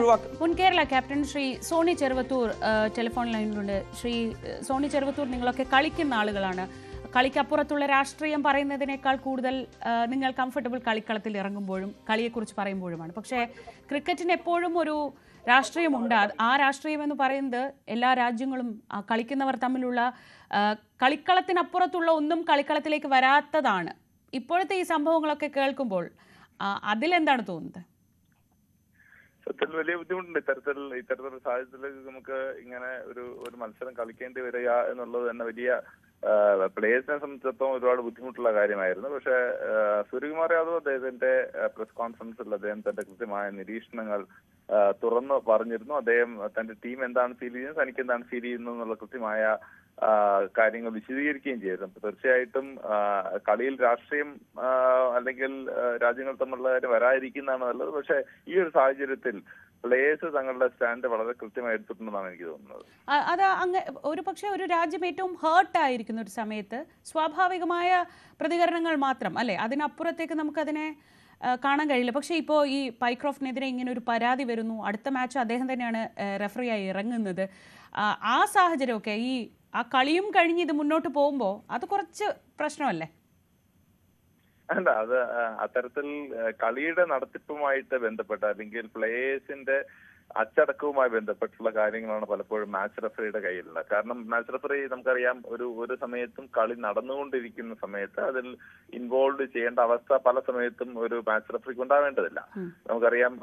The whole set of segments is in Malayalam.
ഒഴിവാക്കും. മുൻ കേരള ക്യാപ്റ്റൻ ശ്രീ സോണി ചെറുവത്തൂർ ടെലിഫോൺ ലൈനിലുണ്ട്. ശ്രീ സോണി ചെറുവത്തൂർ, നിങ്ങളൊക്കെ കളിക്കുന്ന ആളുകളാണ്. കളിക്കപ്പുറത്തുള്ള രാഷ്ട്രീയം പറയുന്നതിനേക്കാൾ കൂടുതൽ നിങ്ങൾ കംഫർട്ടബിൾ കളിക്കളത്തിൽ ഇറങ്ങുമ്പോഴും കളിയെക്കുറിച്ച് പറയുമ്പോഴുമാണ്. പക്ഷേ ക്രിക്കറ്റിന് എപ്പോഴും ഒരു രാഷ്ട്രീയമുണ്ട്. ആ രാഷ്ട്രീയം എന്ന് പറയുന്നത് എല്ലാ രാജ്യങ്ങളും കളിക്കുന്നവർ തമ്മിലുള്ള കളിക്കളത്തിനപ്പുറത്തുള്ള ഒന്നും കളിക്കളത്തിലേക്ക് വരാത്തതാണ്. ഇപ്പോഴത്തെ ഈ സംഭവങ്ങളൊക്കെ കേൾക്കുമ്പോൾ അതിലെന്താണ് തോന്നുന്നത്? സത്യത്തിൽ വലിയ ബുദ്ധിമുട്ടുണ്ട് ഇത്തരത്തിലുള്ള സാഹചര്യത്തിൽ നമുക്ക് ഇങ്ങനെ ഒരു മത്സരം കളിക്കേണ്ടി വരിക എന്നുള്ളത് തന്നെ വലിയ പ്ലേയേഴ്സിനെ സംബന്ധിച്ചിടത്തോളം ഒരുപാട് ബുദ്ധിമുട്ടുള്ള കാര്യമായിരുന്നു. പക്ഷേ സൂര്യകുമാർ യാദവ് അദ്ദേഹത്തിന്റെ പ്രസ് കോൺഫറൻസിൽ അദ്ദേഹം തന്റെ കൃത്യമായ നിരീക്ഷണങ്ങൾ തുറന്നു പറഞ്ഞിരുന്നു. അദ്ദേഹം തന്റെ ടീം എന്താണ് ഫീൽ ചെയ്യുന്നത്, തനിക്ക് എന്താണ് ഫീൽ ചെയ്യുന്നത് എന്നുള്ള കൃത്യമായ കാര്യങ്ങൾ വിശദീകരിക്കുകയും ചെയ്തിരുന്നു. അപ്പൊ തീർച്ചയായിട്ടും കളിയിൽ രാഷ്ട്രീയം അല്ലെങ്കിൽ രാജ്യങ്ങൾ തമ്മിലുള്ള കാര്യം വരാതിരിക്കുന്നതാണ് നല്ലത്. പക്ഷെ ഈ ഒരു സാഹചര്യത്തിൽ പ്ലേയേഴ്സ് തങ്ങളുടെ സ്റ്റാൻഡ് വളരെ കൃത്യമായി എടുത്തിട്ടുണ്ടെന്നാണ് എനിക്ക് തോന്നുന്നത്. അത് ഒരു പക്ഷേ ഒരു രാജ്യം ഏറ്റവും ഹേർട്ട് ആയിരിക്കുന്ന ഒരു സമയത്ത് സ്വാഭാവികമായ പ്രതികരണങ്ങൾ മാത്രം അല്ലേ, അതിനപ്പുറത്തേക്ക് നമുക്കതിനെ കാണാൻ കഴിയില്ല. പക്ഷേ ഇപ്പോൾ ഈ പൈക്രോഫിനെതിരെ ഇങ്ങനെ ഒരു പരാതി വരുന്നു, അടുത്ത മാച്ച് അദ്ദേഹം തന്നെയാണ് റെഫറിയായി ഇറങ്ങുന്നത്. ആ സാഹചര്യമൊക്കെ ആ കളിയും കഴിഞ്ഞ് ഇത് മുന്നോട്ട് പോകുമ്പോൾ അത് കുറച്ച് പ്രശ്നമല്ലേ? അല്ല, അത് അത്തരത്തിൽ കളിയുടെ നടത്തിപ്പുമായിട്ട് ബന്ധപ്പെട്ട അല്ലെങ്കിൽ പ്ലേയേഴ്സിന്റെ അച്ചടക്കവുമായി ബന്ധപ്പെട്ടുള്ള കാര്യങ്ങളാണ് പലപ്പോഴും മാച്ച് റെഫറിയുടെ കയ്യിലുള്ളത്. കാരണം മാച്ച് റെഫറി നമുക്കറിയാം ഒരു സമയത്തും കളി നടന്നുകൊണ്ടിരിക്കുന്ന സമയത്ത് അതിൽ ഇൻവോൾവ് ചെയ്യേണ്ട അവസ്ഥ പല സമയത്തും ഒരു മാച്ച് റെഫറിക്ക് ഉണ്ടാവേണ്ടതില്ല. നമുക്കറിയാം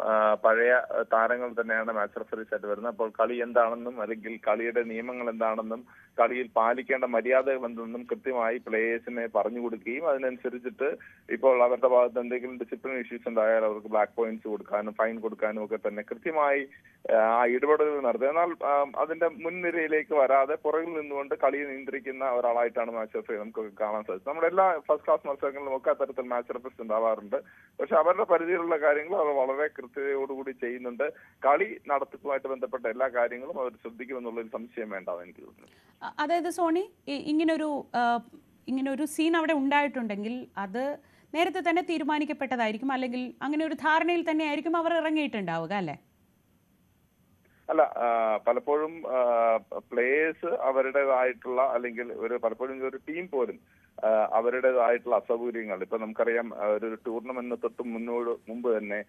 പഴയ താരങ്ങൾ തന്നെയാണ് മാച്ച് റെഫറീസ് ആയിട്ട് വരുന്നത്. അപ്പോൾ കളി എന്താണെന്നും അല്ലെങ്കിൽ കളിയുടെ നിയമങ്ങൾ എന്താണെന്നും കളിയിൽ പാലിക്കേണ്ട മര്യാദകൾ എന്തെന്നും കൃത്യമായി പ്ലേയേഴ്സിനെ പറഞ്ഞു കൊടുക്കുകയും അതിനനുസരിച്ചിട്ട് ഇപ്പോൾ അവരുടെ ഭാഗത്ത് എന്തെങ്കിലും ഡിസിപ്ലിൻ ഇഷ്യൂസ് ഉണ്ടായാൽ അവർക്ക് ബ്ലാക്ക് പോയിന്റ്സ് കൊടുക്കാനും ഫൈൻ കൊടുക്കാനും ഒക്കെ തന്നെ കൃത്യമായി ആ ഇടപെടലുകൾ നടത്തുക. എന്നാൽ അതിന്റെ മുൻനിരയിലേക്ക് വരാതെ പുറകിൽ നിന്നുകൊണ്ട് കളിയെ നിയന്ത്രിക്കുന്ന ഒരാളായിട്ടാണ് മാച്ച് റെഫറി നമുക്ക് കാണാൻ സാധിച്ചത്. നമ്മുടെ എല്ലാ ഫസ്റ്റ് ക്ലാസ് മത്സരങ്ങളിലും ഒക്കെ അത്തരത്തിൽ മാച്ച് റെഫറീസ് ഉണ്ടാവാറുണ്ട്. പക്ഷെ അവരുടെ പരിധിയിലുള്ള കാര്യങ്ങൾ അവർ വളരെ കൃത്യതയോടുകൂടി ചെയ്യുന്നുണ്ട്. കളി നടത്തിപ്പുമായിട്ട് ബന്ധപ്പെട്ട എല്ലാ കാര്യങ്ങളും അവർ ശ്രദ്ധിക്കുമെന്നുള്ളൊരു സംശയം വേണ്ടാവും എനിക്ക് തോന്നുന്നു. അതായത് സോണി, ഇങ്ങനൊരു സീൻ അവിടെ ഉണ്ടായിട്ടുണ്ടെങ്കിൽ അത് നേരത്തെ തന്നെ തീരുമാനിക്കപ്പെട്ടതായിരിക്കും, അല്ലെങ്കിൽ അങ്ങനെ ഒരു ധാരണയിൽ തന്നെ ആയിരിക്കും അവർ ഇറങ്ങിയിട്ടുണ്ടാവുക അല്ലേ? അല്ല, പലപ്പോഴും പ്ലേയേഴ്സ് അവരുടേതായിട്ടുള്ള അല്ലെങ്കിൽ പലപ്പോഴും ഒരു ടീം പോലും അവരുടേതായിട്ടുള്ള അസൗകര്യങ്ങൾ, ഇപ്പൊ നമുക്കറിയാം ഒരു ടൂർണമെന്റിന് തൊട്ട് മുമ്പ് തന്നെ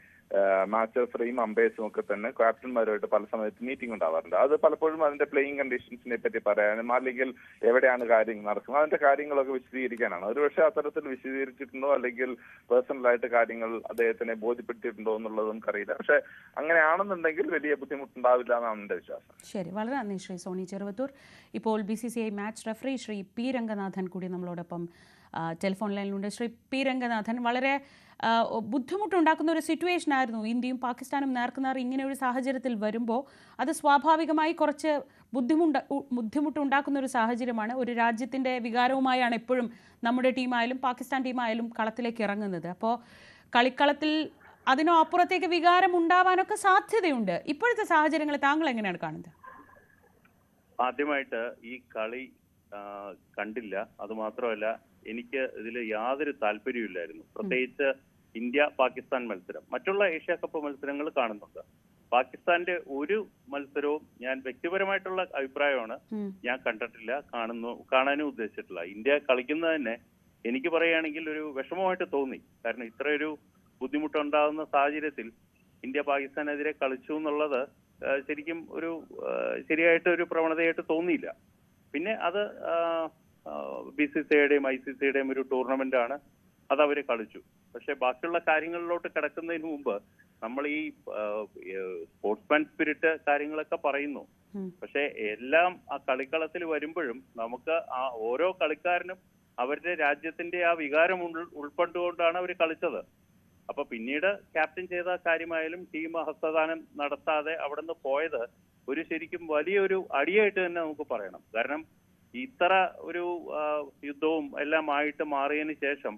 മാച്ച് റെഫറിയും അമ്പയേഴ്സും ഒക്കെ തന്നെ ക്യാപ്റ്റന്മാരുമായിട്ട് പല സമയത്ത് മീറ്റിംഗ് ഉണ്ടാവാറുണ്ട്. അത് പലപ്പോഴും അതിന്റെ പ്ലേയിങ് കണ്ടീഷൻസിനെ പറ്റി പറയാനും അല്ലെങ്കിൽ എവിടെയാണ് കാര്യങ്ങൾ നടക്കുന്നത് അതിന്റെ കാര്യങ്ങളൊക്കെ വിശദീകരിക്കാനാണ്. ഒരുപക്ഷെ അത്തരത്തിൽ വിശദീകരിച്ചിട്ടുണ്ടോ അല്ലെങ്കിൽ പേഴ്സണലായിട്ട് കാര്യങ്ങൾ അദ്ദേഹത്തിനെ ബോധ്യപ്പെടുത്തിയിട്ടുണ്ടോ എന്നുള്ളത് നമുക്കറിയില്ല. പക്ഷെ അങ്ങനെയാണെന്നുണ്ടെങ്കിൽ വലിയ ബുദ്ധിമുട്ടുണ്ടാവില്ല എന്നാണ് എന്റെ വിശ്വാസം. ശരി, വളരെ നന്ദി ശ്രീ സോണി ചെറുവത്തൂർ. ഇപ്പോൾ BCCI match referee Shri P Ranganathan കൂടി നമ്മളോടൊപ്പം ടെലിഫോൺ ലൈനിലുണ്ട്. ശ്രീ പി രംഗനാഥൻ, വളരെ ബുദ്ധിമുട്ടുണ്ടാക്കുന്ന ഒരു സിറ്റുവേഷൻ ആയിരുന്നു ഇന്ത്യയും പാകിസ്ഥാനും നേർക്കുനേർ ഇങ്ങനെ ഒരു സാഹചര്യത്തിൽ വരുമ്പോൾ അത് സ്വാഭാവികമായി കുറച്ച് ബുദ്ധിമുട്ടുണ്ടാക്കുന്ന ഒരു സാഹചര്യമാണ്. ഒരു രാജ്യത്തിൻ്റെ വികാരവുമായാണ് എപ്പോഴും നമ്മുടെ ടീമായാലും പാകിസ്ഥാൻ ടീമായാലും കളത്തിലേക്ക് ഇറങ്ങുന്നത്. അപ്പോൾ കളിക്കളത്തിൽ അതിനോ അപ്പുറത്തേക്ക് വികാരം ഉണ്ടാവാനൊക്കെ സാധ്യതയുണ്ട്. ഇപ്പോഴത്തെ സാഹചര്യങ്ങളെ താങ്കൾ എങ്ങനെയാണ് കാണുന്നത്? ആദ്യമായിട്ട് ഈ കളി കണ്ടില്ല. അതുമാത്രമല്ല, എനിക്ക് ഇതിൽ യാതൊരു താല്പര്യമില്ലായിരുന്നു. പ്രത്യേകിച്ച് ഇന്ത്യ പാകിസ്ഥാൻ മത്സരം. മറ്റുള്ള ഏഷ്യ കപ്പ് മത്സരങ്ങൾ കാണുന്നുണ്ട്. പാകിസ്ഥാന്റെ ഒരു മത്സരവും ഞാൻ വ്യക്തിപരമായിട്ടുള്ള അഭിപ്രായമാണ്, ഞാൻ കണ്ടിട്ടില്ല, കാണാനും ഉദ്ദേശിച്ചിട്ടില്ല. ഇന്ത്യ കളിക്കുന്നത് തന്നെ എനിക്ക് പറയുകയാണെങ്കിൽ ഒരു വിഷമമായിട്ട് തോന്നി. കാരണം ഇത്രയൊരു ബുദ്ധിമുട്ടുണ്ടാകുന്ന സാഹചര്യത്തിൽ ഇന്ത്യ പാകിസ്ഥാനെതിരെ കളിച്ചു എന്നുള്ളത് ശരിക്കും ശരിയായിട്ടൊരു പ്രവണതയായിട്ട് തോന്നിയില്ല. പിന്നെ അത് BCCIയുടെയും ICCയുടെയും ഒരു ടൂർണമെന്റ് ആണ്, അത് അവര് കളിച്ചു. പക്ഷെ ബാക്കിയുള്ള കാര്യങ്ങളിലോട്ട് കിടക്കുന്നതിന് മുമ്പ് നമ്മൾ ഈ സ്പോർട്സ്മാൻ സ്പിരിറ്റ് കാര്യങ്ങളൊക്കെ പറയുന്നു. പക്ഷെ എല്ലാം ആ കളിക്കളത്തിൽ വരുമ്പോഴും നമുക്ക് ആ ഓരോ കളിക്കാരനും അവരുടെ രാജ്യത്തിന്റെ ആ വികാരം ഉൾപ്പെട്ടുകൊണ്ടാണ് അവർ കളിച്ചത്. അപ്പൊ പിന്നീട് ക്യാപ്റ്റൻ ചെയ്ത കാര്യമായാലും ടീം ഹസ്തദാനം നടത്താതെ അവിടെ നിന്ന് പോയത് ശരിക്കും വലിയൊരു അടിയായിട്ട് തന്നെ നമുക്ക് പറയണം. കാരണം ഇത്ര ഒരു യുദ്ധവും എല്ലാം ആയിട്ട് മാറിയതിന് ശേഷം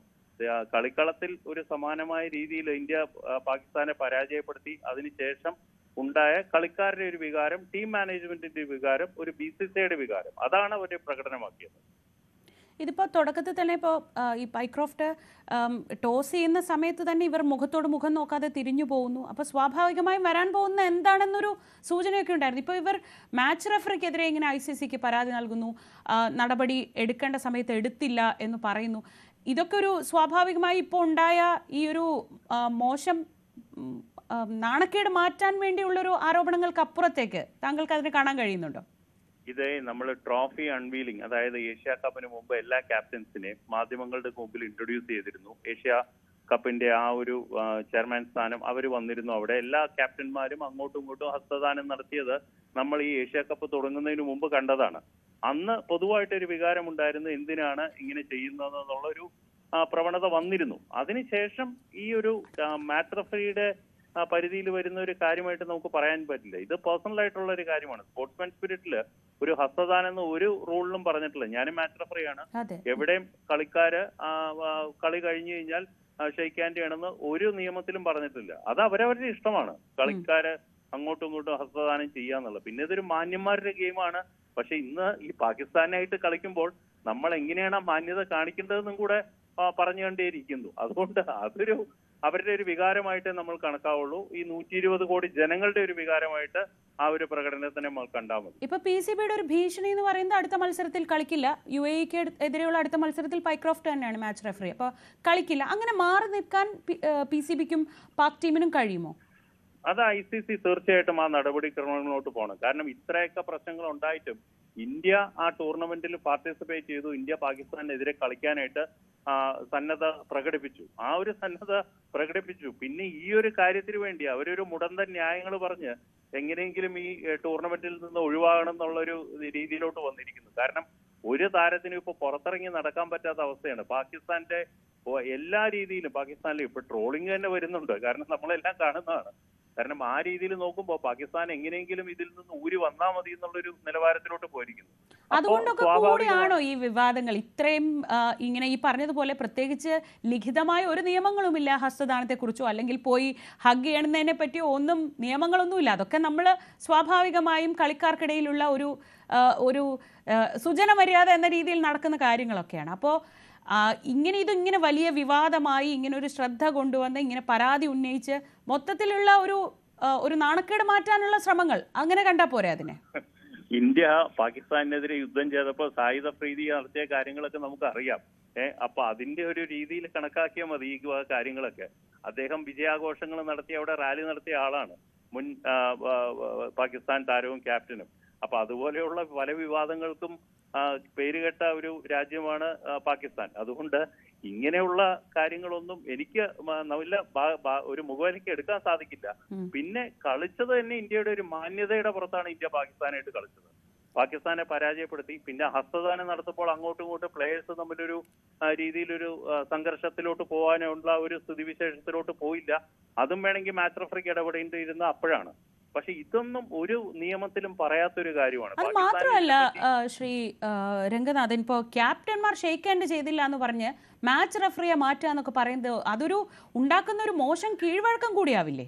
കളിക്കളത്തിൽ ഒരു സമാനമായ രീതിയിൽ ഇന്ത്യ പാകിസ്ഥാനെ പരാജയപ്പെടുത്തി അതിനുശേഷം ഉണ്ടായ കളിക്കാരുടെ ഒരു വികാരം, ടീം മാനേജ്മെന്റിന്റെ വികാരം, ഒരു BCCIയുടെ വികാരം, അതാണ് അവർ പ്രകടനമാക്കിയത്. ഇതിപ്പോൾ തുടക്കത്തിൽ തന്നെ ഇപ്പോൾ ഈ പൈക്രോഫ്റ്റ് ടോസ് ചെയ്യുന്ന സമയത്ത് തന്നെ ഇവർ മുഖത്തോട് മുഖം നോക്കാതെ തിരിഞ്ഞു പോകുന്നു. അപ്പോൾ സ്വാഭാവികമായും വരാൻ പോകുന്ന എന്താണെന്നൊരു സൂചനയൊക്കെ ഉണ്ടായിരുന്നു. ഇപ്പോൾ ഇവർ മാച്ച് റഫറിക്കെതിരെ ഇങ്ങനെ ICCക്ക് പരാതി നൽകുന്നു, നടപടി എടുക്കേണ്ട സമയത്ത് എടുത്തില്ല എന്ന് പറയുന്നു. ഇതൊക്കെ ഒരു സ്വാഭാവികമായി ഇപ്പോൾ ഉണ്ടായ ഈ ഒരു മോശം നാണക്കേട് മാറ്റാൻ വേണ്ടിയുള്ളൊരു ആരോപണങ്ങൾക്ക് അപ്പുറത്തേക്ക് താങ്കൾക്ക് അതിനെ കാണാൻ കഴിയുന്നുണ്ടോ? ഇത് നമ്മൾ ട്രോഫി അൺവീലിംഗ്, അതായത് ഏഷ്യ കപ്പിന് മുമ്പ് എല്ലാ ക്യാപ്റ്റൻസിനെയും മാധ്യമങ്ങളുടെ മുമ്പിൽ ഇൻട്രൊഡ്യൂസ് ചെയ്തിരുന്നു. ഏഷ്യ കപ്പിന്റെ ആ ഒരു ചെയർമാൻ സ്ഥാനം അവർ വന്നിരുന്നു. അവിടെ എല്ലാ ക്യാപ്റ്റന്മാരും അങ്ങോട്ടും ഇങ്ങോട്ടും ഹസ്തദാനം നടത്തിയത് നമ്മൾ ഈ ഏഷ്യ കപ്പ് തുടങ്ങുന്നതിന് മുമ്പ് കണ്ടതാണ്. അന്ന് പൊതുവായിട്ടൊരു വികാരമുണ്ടായിരുന്നു, എന്തിനാണ് ഇങ്ങനെ ചെയ്യുന്നതെന്നുള്ളൊരു പ്രവണത വന്നിരുന്നു. അതിനുശേഷം ഈ ഒരു മാച്ച് റഫറിയുടെ പരിധിയിൽ വരുന്ന ഒരു കാര്യമായിട്ട് നമുക്ക് പറയാൻ പറ്റില്ല. ഇത് പേഴ്സണൽ ആയിട്ടുള്ള ഒരു കാര്യമാണ്. സ്പോർട്സ്മാൻ സ്പിരിറ്റില് ഒരു ഹസ്തദാനം എന്ന് ഒരു റൂളിലും പറഞ്ഞിട്ടില്ല. ഞാനും മാച്ച് റഫറിയാണ്. എവിടെയും കളിക്കാര് കളി കഴിഞ്ഞു കഴിഞ്ഞാൽ ഷെയ്ക്ക് ഹാൻഡ് ചെയ്യണമെന്ന് ഒരു നിയമത്തിലും പറഞ്ഞിട്ടില്ല. അത് അവരവരുടെ ഇഷ്ടമാണ്, കളിക്കാര് അങ്ങോട്ടും ഇങ്ങോട്ടും ഹസ്തദാനം ചെയ്യാന്നുള്ളത്. പിന്നെ ഇതൊരു മാന്യന്മാരുടെ ഗെയിമാണ്. പക്ഷെ ഇന്ന് ഈ പാകിസ്ഥാനായിട്ട് കളിക്കുമ്പോൾ നമ്മൾ എങ്ങനെയാണ് ആ മാന്യത കാണിക്കേണ്ടതെന്നും കൂടെ പറഞ്ഞുകൊണ്ടേയിരിക്കുന്നു. അതുകൊണ്ട് അതൊരു അവരുടെ ഒരു വികാരമായിട്ട് നമ്മൾ കണക്കാവുള്ളൂ. ഈ 120 കോടി ജനങ്ങളുടെ ഒരു വികാരമായിട്ട് ആ ഒരു പ്രകടനത്തെ നമ്മൾ കണ്ടാൽ മതി. ഇപ്പൊ PCBയുടെ ഒരു ഭീഷണി എന്ന് പറയുന്നത് അടുത്ത മത്സരത്തിൽ കളിക്കില്ല. UAEക്ക് എതിരെയുള്ള അടുത്ത മത്സരത്തിൽ പൈക്രോഫ്റ്റ് തന്നെയാണ് മാച്ച് റഫറി. അപ്പൊ കളിക്കില്ല. അങ്ങനെ മാറി നിൽക്കാൻ PCBക്കും പാക് ടീമിനും കഴിയുമോ? അത് ICC തീർച്ചയായിട്ടും ആ നടപടിക്രമങ്ങളിലോട്ട് പോകണം. കാരണം ഇത്രയൊക്കെ പ്രശ്നങ്ങൾ ഉണ്ടായിട്ടും ഇന്ത്യ ആ ടൂർണമെന്റിൽ പാർട്ടിസിപ്പേറ്റ് ചെയ്തു. ഇന്ത്യ പാകിസ്ഥാനെതിരെ കളിക്കാനായിട്ട് സന്നദ്ധ പ്രകടിപ്പിച്ചു. ആ ഒരു സന്നദ്ധ പ്രകടിപ്പിച്ചു. പിന്നെ ഈ ഒരു കാര്യത്തിന് വേണ്ടി അവരൊരു മുടന്തൻ ന്യായങ്ങൾ പറഞ്ഞ് എങ്ങനെയെങ്കിലും ഈ ടൂർണമെന്റിൽ നിന്ന് ഒഴിവാകണം എന്നുള്ളൊരു രീതിയിലോട്ട് വന്നിരിക്കുന്നു. കാരണം ഒരു താരത്തിനും ഇപ്പൊ പുറത്തിറങ്ങി നടക്കാൻ പറ്റാത്ത അവസ്ഥയാണ്. പാകിസ്ഥാന്റെ എല്ലാ രീതിയിലും പാകിസ്ഥാനിൽ ഇപ്പൊ ട്രോളിംഗ് തന്നെ വരുന്നുണ്ട്. കാരണം നമ്മളെല്ലാം കാണുന്നതാണ്. കാരണം ആ രീതിയിൽ നോക്കുമ്പോൾ പാകിസ്ഥാൻ എങ്ങനെയെങ്കിലും ഇതിൽ നിന്ന് ഊരി വന്നാൽ മതി എന്നുള്ളൊരു നിലവാരത്തിലോട്ട് പോയിരിക്കുന്നു. അതുകൊണ്ടൊക്കെ കൂടിയാണോ ഈ വിവാദങ്ങൾ ഇത്രയും ഇങ്ങനെ ഈ പറഞ്ഞതുപോലെ? പ്രത്യേകിച്ച് ലിഖിതമായ ഒരു നിയമങ്ങളുമില്ല ഹസ്തദാനത്തെ കുറിച്ചോ അല്ലെങ്കിൽ പോയി ഹഗ് ചെയ്യണതിനെ പറ്റിയോ ഒന്നും നിയമങ്ങളൊന്നുമില്ല. അതൊക്കെ നമ്മൾ സ്വാഭാവികമായും കളിക്കാർക്കിടയിലുള്ള ഒരു സുജന മര്യാദ എന്ന രീതിയിൽ നടക്കുന്ന കാര്യങ്ങളൊക്കെയാണ്. അപ്പോൾ ഇതിങ്ങനെ വലിയ വിവാദമായി ഇങ്ങനെ ഒരു ശ്രദ്ധ കൊണ്ടുവന്ന് ഇങ്ങനെ പരാതി ഉന്നയിച്ച് മൊത്തത്തിലുള്ള ഒരു നാണക്കേട് മാറ്റാനുള്ള ശ്രമങ്ങൾ അങ്ങനെ കണ്ടാൽ പോരെ അതിനെ? ഇന്ത്യ പാകിസ്ഥാനെതിരെ യുദ്ധം ചെയ്തപ്പോൾ സായുധ പ്രീതി നടത്തിയ കാര്യങ്ങളൊക്കെ നമുക്ക് അറിയാം. അപ്പൊ അതിന്റെ ഒരു രീതിയിൽ കണക്കാക്കിയാൽ മതി ഈ കാര്യങ്ങളൊക്കെ. അദ്ദേഹം വിജയാഘോഷങ്ങൾ നടത്തി അവിടെ റാലി നടത്തിയ ആളാണ്, മുൻ പാകിസ്ഥാൻ താരവും ക്യാപ്റ്റനും. അപ്പൊ അതുപോലെയുള്ള പല വിവാദങ്ങൾക്കും പേരുകെട്ട ഒരു രാജ്യമാണ് പാകിസ്ഥാൻ. അതുകൊണ്ട് ഇങ്ങനെയുള്ള കാര്യങ്ങളൊന്നും എനിക്ക് ഒരു മുഖവിലയ്ക്ക് എടുക്കാൻ സാധിക്കില്ല. പിന്നെ കളിച്ചത് തന്നെ ഇന്ത്യയുടെ ഒരു മാന്യതയുടെ പുറത്താണ് ഇന്ത്യ പാകിസ്ഥാനായിട്ട് കളിച്ചത്. പാകിസ്ഥാനെ പരാജയപ്പെടുത്തി. പിന്നെ ഹസ്തദാനം നടത്തുമ്പോൾ അങ്ങോട്ടും ഇങ്ങോട്ടും പ്ലേയേഴ്സ് തമ്മിലൊരു രീതിയിലൊരു സംഘർഷത്തിലോട്ട് പോകാനുള്ള ഒരു സ്ഥിതിവിശേഷത്തിലോട്ട് പോയില്ല. അതും വേണമെങ്കിൽ മാച്ച് റഫറിക്ക് ഇടപെടേണ്ടിയിരുന്ന അപ്പോഴാണ്. പക്ഷെ ഇതൊന്നും ഒരു നിയമത്തിലും പറയാത്തൊരു കാര്യമാണ്. അത് മാത്രമല്ല ശ്രീ രംഗനാഥൻ, ഇപ്പോൾ ക്യാപ്റ്റന്മാർ ഷെയ്ക്ക് ഹാൻഡ് ചെയ്തില്ല എന്ന് പറഞ്ഞ് മാച്ച് റഫറിയെ മാറ്റുക എന്നൊക്കെ പറയുന്നത് അതൊരു ഉണ്ടാക്കുന്ന ഒരു മോശം കീഴ്വഴക്കം കൂടിയാവില്ലേ?